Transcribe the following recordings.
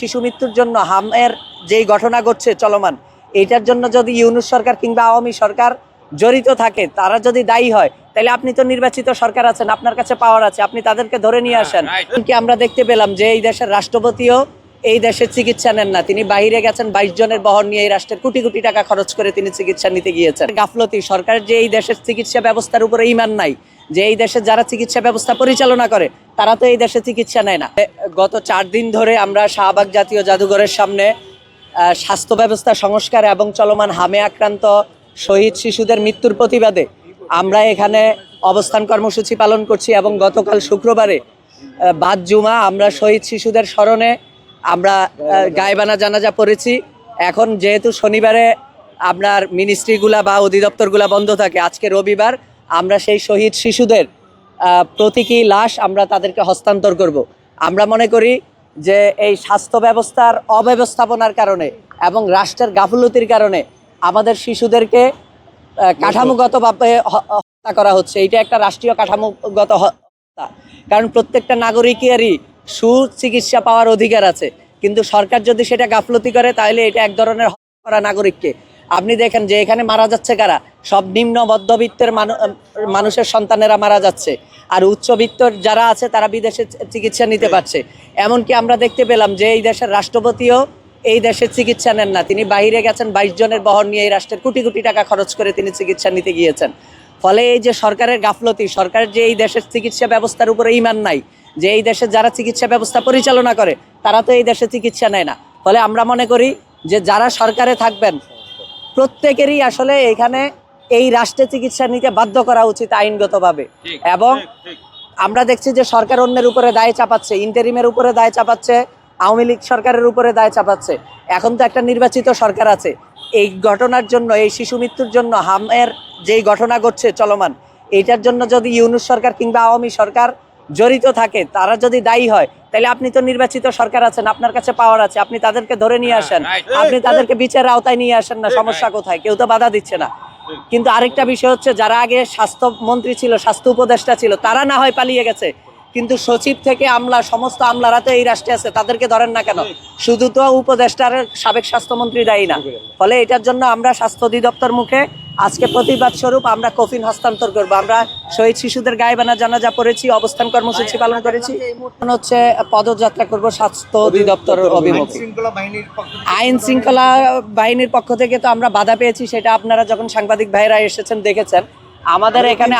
শিশু মৃত্যুর জন্য হামের যেই ঘটনা ঘটছে চলমান, এটার জন্য যদি ইউনূস সরকার কিংবা আওয়ামী সরকার জড়িত থাকে, তারা যদি দায়ী হয়, তাহলে আপনি তো নির্বাচিত সরকার আছেন, আপনার কাছে পাওয়ার আছে, আপনি তাদেরকে ধরে নিয়ে আসেন। কি আমরা দেখতে পেলাম যে এই দেশের রাষ্ট্রপতিও এই দেশের চিকিৎসা নেন না, তিনি বাইরে গেছেন 22 জনের বহর নিয়ে এই রাষ্ট্রের কোটি কোটি টাকা খরচ করে তিনি চিকিৎসা নিতে গিয়েছেন। গাফলতি সরকারের যে এই দেশের চিকিৎসা ব্যবস্থার উপরে ঈমান নাই, যে এই দেশে যারা চিকিৎসা ব্যবস্থা পরিচালনা করে তারা তো এই দেশে চিকিৎসা নেয় না। গত 4 দিন ধরে আমরা শাহবাগ জাতীয় জাদুঘরের সামনে স্বাস্থ্য ব্যবস্থা সংস্কার এবং চলমান হামে আক্রান্ত শহীদ শিশুদের মৃত্যুর প্রতিবাদে আমরা এখানে অবস্থান কর্মসূচি পালন করছি এবং গতকাল শুক্রবারে বাদ জুমা আমরা শহীদ শিশুদের স্মরণে আমরা গায়েবানা জানাজা পড়েছি। এখন যেহেতু শনিবারে আপনার মিনিস্ট্রিগুলা বা অধিদপ্তরগুলা বন্ধ থাকে, আজকে রবিবার, আমরা সেই শহীদ শিশুদের প্রতীকী লাশ আমরা তাদেরকে হস্তান্তর করব। আমরা মনে করি যে এই স্বাস্থ্য ব্যবস্থার অব্যবস্থাপনার কারণে এবং রাষ্ট্রের গাফলতির কারণে আমাদের শিশুদেরকে কাঠামোগতভাবে হত্যা করা হচ্ছে। এটা একটা রাষ্ট্রীয় কাঠামোগত হত্যা, কারণ প্রত্যেকটা নাগরিকেরই সুচিকিৎসা পাওয়ার অধিকার আছে, কিন্তু সরকার যদি সেটা গাফলতি করে তাহলে এটা এক ধরনের হত্যা করা নাগরিককে। আপনি দেখেন যে এখানে মারা যাচ্ছে কারা, সব নিম্ন মধ্যবিত্তের মানুষের সন্তানেরা মারা যাচ্ছে, আর উচ্চবিত্ত যারা আছে তারা বিদেশে চিকিৎসা নিতে পারছে। এমনকি আমরা দেখতে পেলাম যে এই দেশের রাষ্ট্রপতিও এই দেশের চিকিৎসা নেন না, তিনি বাইরে গেছেন 22 জনের বহর নিয়ে এই রাষ্ট্রের কোটি কোটি টাকা খরচ করে তিনি চিকিৎসা নিতে গিয়েছেন। ফলে এই যে সরকারের গাফলতি, সরকারের যে এই দেশের চিকিৎসা ব্যবস্থার উপরে ঈমান নাই, যে এই দেশে যারা চিকিৎসা ব্যবস্থা পরিচালনা করে তারা তো এই দেশে চিকিৎসা নেয় না। ফলে আমরা মনে করি যে যারা সরকারে থাকবেন প্রত্যেকেরই আসলে এখানে এই রাষ্ট্রে চিকিৎসা নিতে বাধ্য করা উচিত আইনগতভাবে। এবং আমরা দেখছি যে সরকার অন্যের উপরে দায় চাপাচ্ছে, ইন্টারিমের উপরে দায় চাপাচ্ছে, আওয়ামী লীগ সরকারের উপরে দায় চাপাচ্ছে। এখন তো একটা নির্বাচিত সরকার আছে। এই ঘটনার জন্য, এই শিশু মৃত্যুর জন্য হামের যেই ঘটনা ঘটছে চলমান, এইটার জন্য যদি ইউনূস সরকার কিংবা আওয়ামী সরকার জড়িত থাকে, তারা যদি দায়ী হয়, তাহলে আপনি তো নির্বাচিত সরকার আছেন, আপনার কাছে পাওয়ার আছে, আপনি তাদেরকে ধরে নিয়ে আসেন, আপনি তাদেরকে বিচারের আওতায় নিয়ে আসেন না। সমস্যা কোথায়? কেউ তো বাধা দিচ্ছে না। কিন্তু আরেকটা বিষয় হচ্ছে, যারা আগে স্বাস্থ্যমন্ত্রী ছিল, স্বাস্থ্য উপদেষ্টা ছিল, তারা না হয় পালিয়ে গেছে, কিন্তু সচিব থেকে আমলা, সমস্ত আমলারা তো এই রাষ্ট্রে আছে, তাদেরকে ধরেন না কেন? শুধু তো উপদেষ্টার সাবেক স্বাস্থ্যমন্ত্রী দায়ী না। ফলে এটার জন্য আমরা স্বাস্থ্য অধিদপ্তর মুখে আজকে প্রতিবাদ স্বরূপ আমরা কফিন হস্তান্তর করব। আমরা শহীদ শিশুদের গায়েবানা জানাজা পড়েছি, অবস্থান কর্মসূচি পালন করেছি, হচ্ছে পদযাত্রা করব স্বাস্থ্য অধিদপ্তরের অভিমুখে। আইন শৃঙ্খলা বাহিনীর পক্ষ থেকে তো আমরা বাধা পেয়েছি, সেটা আপনারা যখন সাংবাদিক ভাইরা এসেছেন দেখেছেন। আমাদের এখানে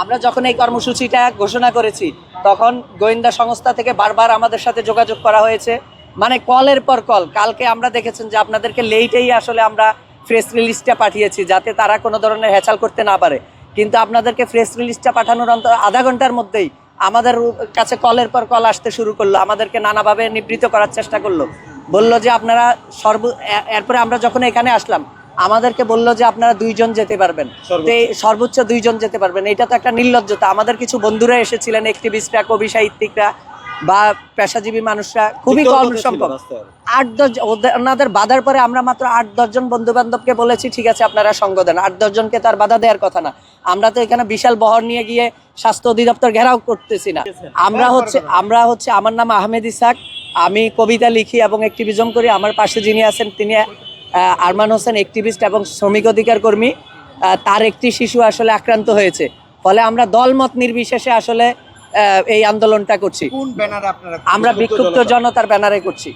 আমরা যখন এই কর্মসূচিটা ঘোষণা করেছি, তখন গোয়েন্দা সংস্থা থেকে বারবার আমাদের সাথে যোগাযোগ করা হয়েছে, মানে কলের পর কল। কালকে আমরা দেখেছেন যে আপনাদেরকে লেটেই আসলে আমরা প্রেস রিলিজটা পাঠিয়েছি, যাতে তারা কোনো ধরনের হেঁচাল করতে না পারে। কিন্তু আপনাদেরকে প্রেস রিলিজটা পাঠানোর অন্তর আধা ঘন্টার মধ্যেই আমাদের কাছে কলের পর কল আসতে শুরু করলো, আমাদেরকে নানাভাবে নিবৃত্ত করার চেষ্টা করলো। বলল যে আপনারা এরপরে আমরা যখন এখানে আসলাম, আমাদেরকে বললো যে আপনারা 2 জন যেতে পারবেন, সর্বোচ্চ 2 জন যেতে পারবেন। এটা তো একটা নির্লজ্জতা। আমাদের কিছু বন্ধুরা এসেছিলেন, অ্যাক্টিভিস্টরা, কবি সাহিত্যিকরা বা পেশাজীবী মানুষরা, খুবই কম সংখ্যক, 8-10 ওনাদের বাধার পরে আমরা মাত্র 8-10 জন বন্ধু বান্ধবকে বলেছি ঠিক আছে আপনারা সঙ্গ দেন। 8-10 জনকে তার বাধা দেওয়ার কথা না। আমরা তো এখানে বিশাল বহর নিয়ে গিয়ে স্বাস্থ্য অধিদপ্তর ঘেরাও করতেছি না। আমরা হচ্ছে আমার নাম আহমেদ ইসাক, আমি কবিতা লিখি এবং অ্যাক্টিভিজম করি। আমার পাশে যিনি আছেন তিনি আরমান হোসেন, অ্যাক্টিভিস্ট এবং শ্রমিক অধিকার কর্মী। তার একটি শিশু আসলে আক্রান্ত হয়েছে। ফলে আমরা দলমত নির্বিশেষে আসলে এই আন্দোলনটা করছি। আমরা বিক্ষুব্ধ জনতার ব্যানারে করছি।